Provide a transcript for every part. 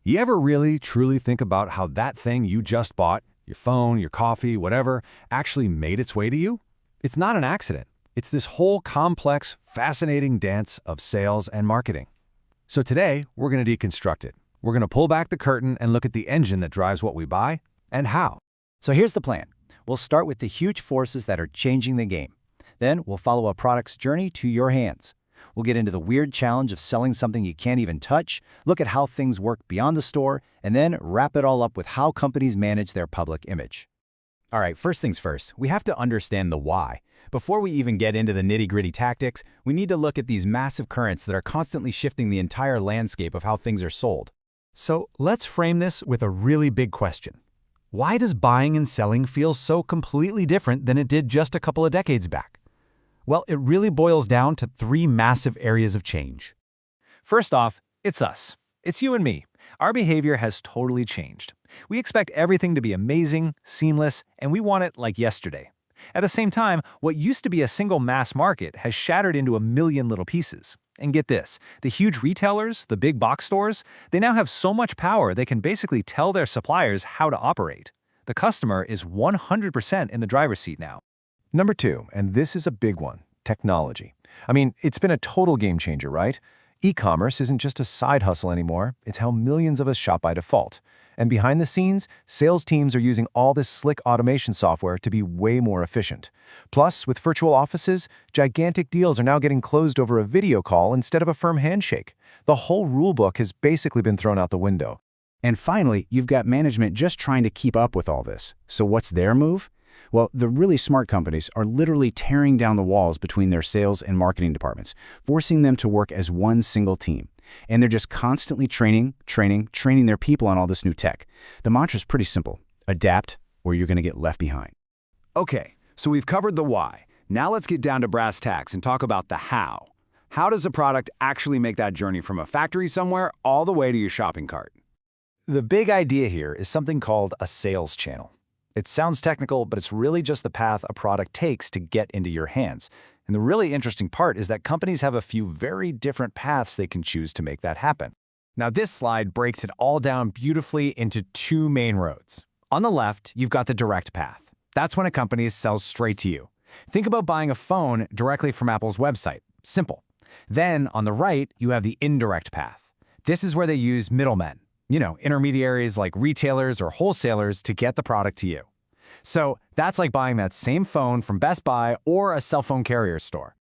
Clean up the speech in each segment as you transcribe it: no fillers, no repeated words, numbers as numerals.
You ever really, truly think about how that thing you just bought, your phone, your coffee, whatever, actually made its way to you? It's not an accident. It's this whole complex, fascinating dance of sales and marketing. So today, we're going to deconstruct it. We're going to pull back the curtain and look at the engine that drives what we buy and how. So here's the plan. We'll start with the huge forces that are changing the game. Then we'll follow a product's journey to your hands. We'll get into the weird challenge of selling something you can't even touch, look at how things work beyond the store, and then wrap it all up with how companies manage their public image. All right, first things first, we have to understand the why. Before we even get into the nitty-gritty tactics, we need to look at these massive currents that are constantly shifting the entire landscape of how things are sold. So let's frame this with a really big question. Why does buying and selling feel so completely different than it did just a couple of decades back? Well, it really boils down to three massive areas of change. First off, it's us. It's you and me. Our behavior has totally changed. We expect everything to be amazing, seamless, and we want it like yesterday. At the same time, what used to be a single mass market has shattered into a million little pieces. And get this, the huge retailers, the big box stores, they now have so much power they can basically tell their suppliers how to operate. The customer is 100% in the driver's seat now. Number two, and this is a big one, technology. I mean, it's been a total game changer, right? E-commerce isn't just a side hustle anymore, it's how millions of us shop by default. And behind the scenes, sales teams are using all this slick automation software to be way more efficient. Plus, with virtual offices, gigantic deals are now getting closed over a video call instead of a firm handshake. The whole rulebook has basically been thrown out the window. And finally, you've got management just trying to keep up with all this. So what's their move? Well, the really smart companies are literally tearing down the walls between their sales and marketing departments, forcing them to work as one single team. And they're just constantly training their people on all this new tech. The mantra's pretty simple. Adapt, or you're going to get left behind. Okay, so we've covered the why. Now let's get down to brass tacks and talk about the how. How does a product actually make that journey from a factory somewhere all the way to your shopping cart? The big idea here is something called a sales channel. It sounds technical, but it's really just the path a product takes to get into your hands. And the really interesting part is that companies have a few very different paths they can choose to make that happen. Now, this slide breaks it all down beautifully into two main roads. On the left, you've got the direct path. That's when a company sells straight to you. Think about buying a phone directly from Apple's website. Simple. Then, on the right, you have the indirect path. This is where they use middlemen. Intermediaries like retailers or wholesalers to get the product to you. So that's like buying that same phone from Best Buy or a cell phone carrier store.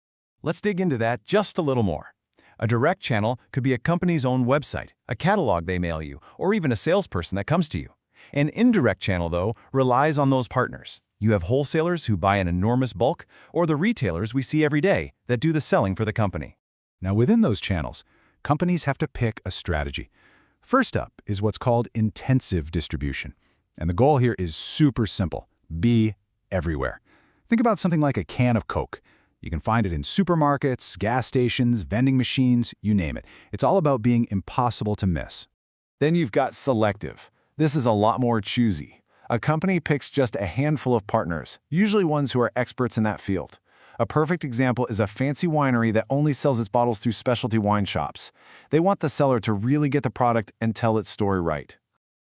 Let's dig into that just a little more. A direct channel could be a company's own website, a catalog they mail you, or even a salesperson that comes to you. An indirect channel, though, relies on those partners. You have wholesalers who buy an enormous bulk, or the retailers we see every day that do the selling for the company. Now, within those channels, companies have to pick a strategy. First up is what's called intensive distribution. And the goal here is super simple. Be everywhere. Think about something like a can of Coke. You can find it in supermarkets, gas stations, vending machines, you name it. It's all about being impossible to miss. Then you've got selective. This is a lot more choosy. A company picks just a handful of partners, usually ones who are experts in that field. A perfect example is a fancy winery that only sells its bottles through specialty wine shops. They want the seller to really get the product and tell its story right.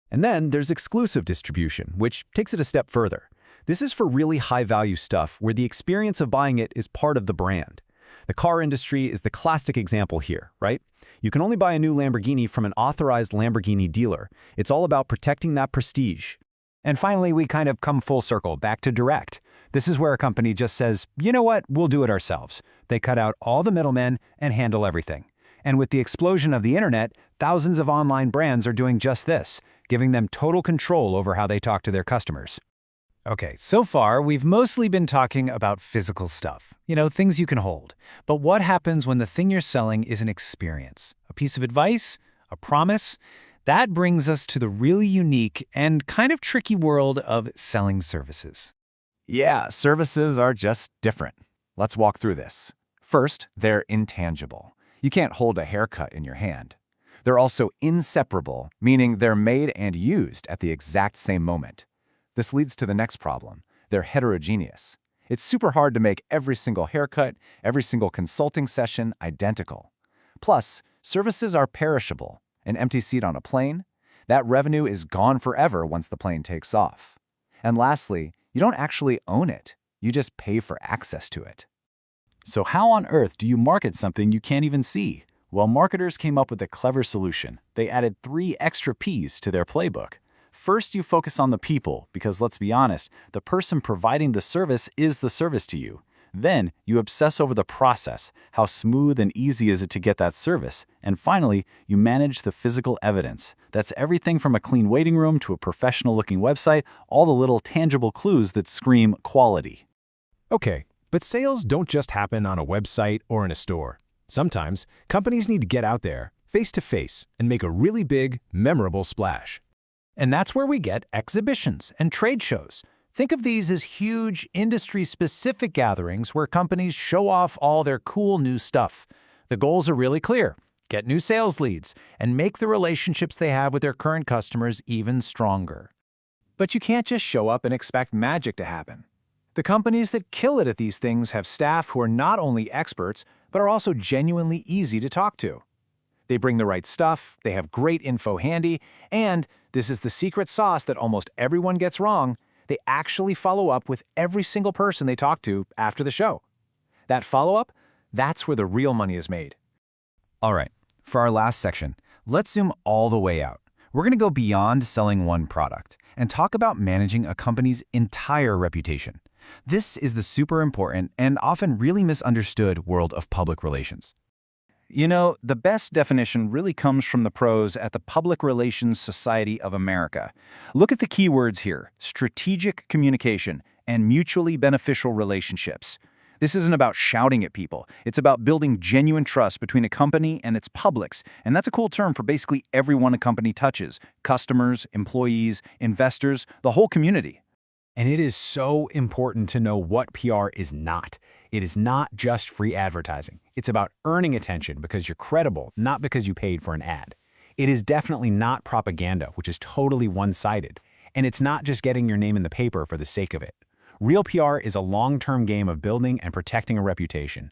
And then there's exclusive distribution, which takes it a step further. This is for really high-value stuff where the experience of buying it is part of the brand. The car industry is the classic example here, right? You can only buy a new Lamborghini from an authorized Lamborghini dealer. It's all about protecting that prestige. And finally, we kind of come full circle back to direct. This is where a company just says, you know what, we'll do it ourselves. They cut out all the middlemen and handle everything. And with the explosion of the internet, thousands of online brands are doing just this, giving them total control over how they talk to their customers. Okay, so far, we've mostly been talking about physical stuff, things you can hold. But what happens when the thing you're selling is an experience? A piece of advice? A promise? That brings us to the really unique and kind of tricky world of selling services. Yeah, services are just different. Let's walk through this. First, they're intangible. You can't hold a haircut in your hand. They're also inseparable, meaning they're made and used at the exact same moment. This leads to the next problem. They're heterogeneous. It's super hard to make every single haircut, every single consulting session identical. Plus, services are perishable. An empty seat on a plane, That revenue is gone forever once the plane takes off. And lastly, you don't actually own it. You just pay for access to it. So how on earth do you market something you can't even see? Well, marketers came up with a clever solution. They added 3 extra P's to their playbook. First, you focus on the people, because let's be honest, the person providing the service is the service to you. Then, you obsess over the process. How smooth and easy is it to get that service? And finally, you manage the physical evidence. That's everything from a clean waiting room to a professional-looking website, all the little tangible clues that scream quality. Okay, but sales don't just happen on a website or in a store. Sometimes, companies need to get out there, face-to-face, and make a really big, memorable splash. And that's where we get exhibitions and trade shows. Think of these as huge, industry-specific gatherings where companies show off all their cool new stuff. The goals are really clear: get new sales leads and make the relationships they have with their current customers even stronger. But you can't just show up and expect magic to happen. The companies that kill it at these things have staff who are not only experts, but are also genuinely easy to talk to. They bring the right stuff, they have great info handy, and this is the secret sauce that almost everyone gets wrong: they actually follow up with every single person they talk to after the show. That follow-up, that's where the real money is made. All right, for our last section, let's zoom all the way out. We're going to go beyond selling one product and talk about managing a company's entire reputation. This is the super important and often really misunderstood world of public relations. You know, the best definition really comes from the pros at the Public Relations Society of America. Look at the keywords here: strategic communication and mutually beneficial relationships. This isn't about shouting at people. It's about building genuine trust between a company and its publics. And that's a cool term for basically everyone a company touches: customers, employees, investors, the whole community. And it is so important to know what PR is not. It is not just free advertising. It's about earning attention because you're credible, not because you paid for an ad. It is definitely not propaganda, which is totally one-sided. And it's not just getting your name in the paper for the sake of it. Real PR is a long-term game of building and protecting a reputation.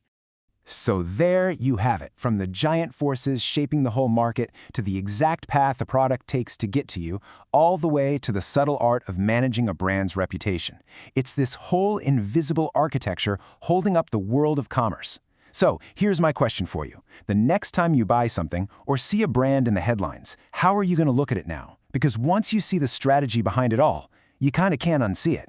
So there you have it, from the giant forces shaping the whole market to the exact path a product takes to get to you, all the way to the subtle art of managing a brand's reputation. It's this whole invisible architecture holding up the world of commerce. So here's my question for you. The next time you buy something or see a brand in the headlines, how are you going to look at it now? Because once you see the strategy behind it all, you kind of can't unsee it.